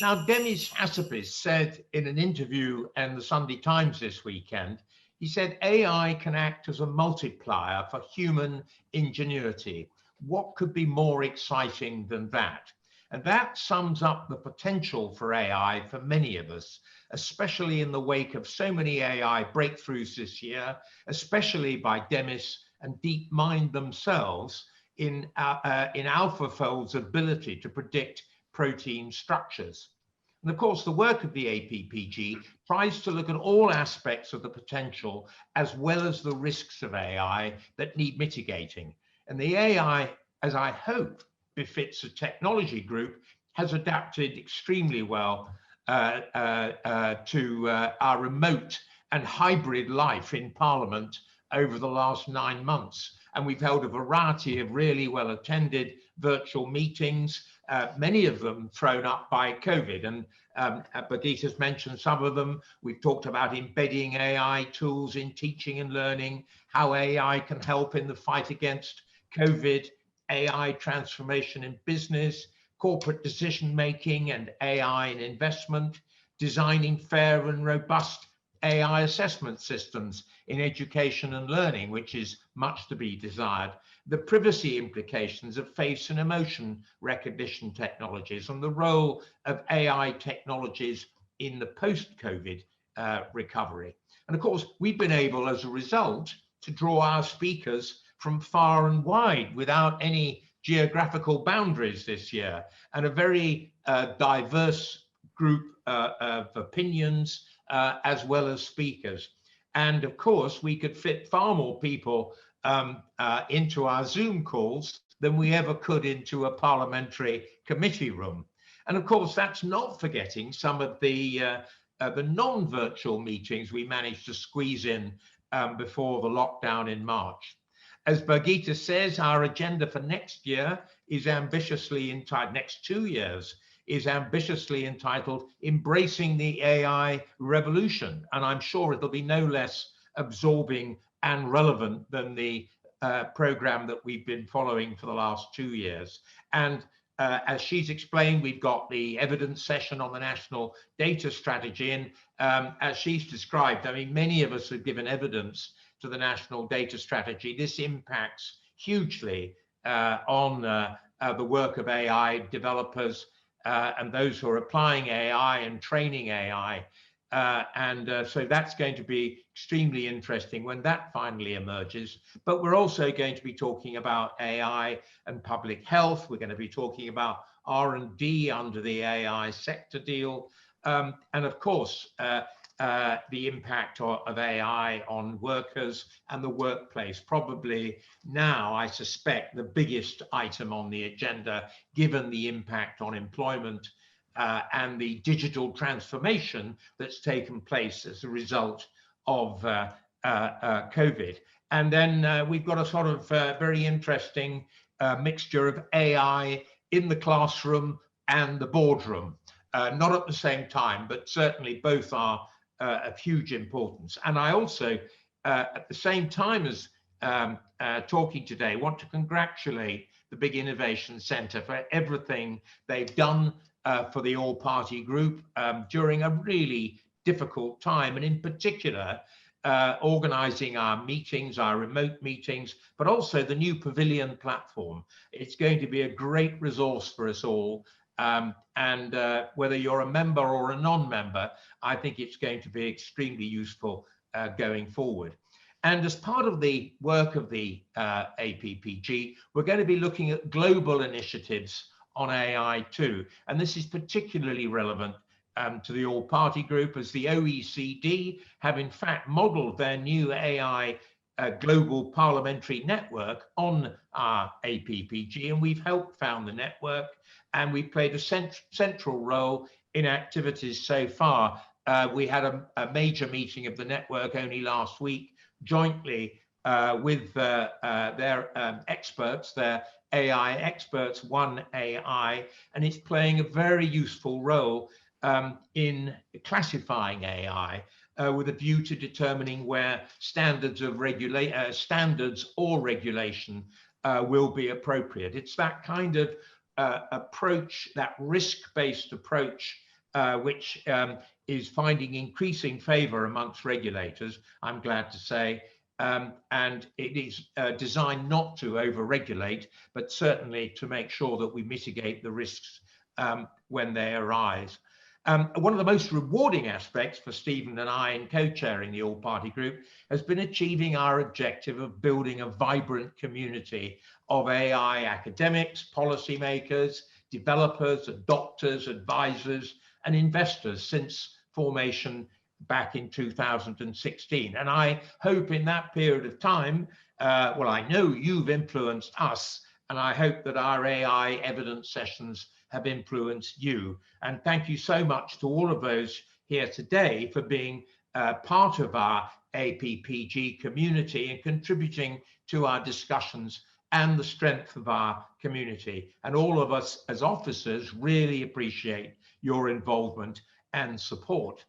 Now, Demis Hassabis said in an interview in the Sunday Times this weekend, he said AI can act as a multiplier for human ingenuity. What could be more exciting than that? And that sums up the potential for AI for many of us, especially in the wake of so many AI breakthroughs this year, especially by Demis and DeepMind themselves in AlphaFold's ability to predict protein structures. And of course, the work of the APPG tries to look at all aspects of the potential as well as the risks of AI that need mitigating. And the AI, as I hope befits a technology group, has adapted extremely well to our remote and hybrid life in Parliament over the last 9 months. And we've held a variety of really well attended virtual meetings, many of them thrown up by COVID. And Birgitte's mentioned some of them. We've talked about embedding AI tools in teaching and learning, how AI can help in the fight against COVID, AI transformation in business, corporate decision making and AI in investment, designing fair and robust AI assessment systems in education and learning, which is much to be desired, the privacy implications of face and emotion recognition technologies, and the role of AI technologies in the post-COVID recovery. And of course, we've been able, as a result, to draw our speakers from far and wide without any geographical boundaries this year, and a very diverse group of opinions, as well as speakers. And of course, we could fit far more people into our Zoom calls than we ever could into a parliamentary committee room. And of course, that's not forgetting some of the non-virtual meetings we managed to squeeze in before the lockdown in March. As Birgitte says, our agenda for next year is ambitiously entitled, next 2 years, is ambitiously entitled Embracing the AI Revolution. And I'm sure it'll be no less absorbing and relevant than the program that we've been following for the last 2 years. And as she's explained, we've got the evidence session on the national data strategy. And as she's described, I mean, many of us have given evidence to the national data strategy. This impacts hugely on the work of AI developers and those who are applying AI and training AI. So that's going to be extremely interesting when that finally emerges. But we're also going to be talking about AI and public health. We're going to be talking about R&D under the AI sector deal. And of course, the impact of AI on workers and the workplace. Probably now, I suspect, the biggest item on the agenda, given the impact on employment and the digital transformation that's taken place as a result of COVID. And then we've got a sort of very interesting mixture of AI in the classroom and the boardroom. Not at the same time, but certainly both are of huge importance. And I also, at the same time as talking today, want to congratulate the Big Innovation Centre for everything they've done for the all-party group during a really difficult time, and in particular, organising our meetings, our remote meetings, but also the new Pavilion platform. It's going to be a great resource for us all. And whether you're a member or a non-member, I think it's going to be extremely useful going forward. And as part of the work of the APPG, we're going to be looking at global initiatives on AI too. And this is particularly relevant to the all-party group, as the OECD have in fact modeled their new AI global parliamentary network on our APPG, and we've helped found the network, and we've played a central role in activities so far. We had a major meeting of the network only last week, jointly with their experts, their AI experts, One AI, and it's playing a very useful role in classifying AI with a view to determining where standards or regulation will be appropriate. It's that kind of approach, that risk-based approach which is finding increasing favor amongst regulators, I'm glad to say. And it is designed not to over-regulate, but certainly to make sure that we mitigate the risks when they arise. One of the most rewarding aspects for Stephen and I in co-chairing the All-Party Group has been achieving our objective of building a vibrant community of AI academics, policymakers, developers, adopters, advisors, and investors since formation back in 2016. And I hope in that period of time, well, I know you've influenced us, and I hope that our AI evidence sessions have influenced you. And thank you so much to all of those here today for being part of our APPG community and contributing to our discussions and the strength of our community. And all of us as officers really appreciate your involvement and support.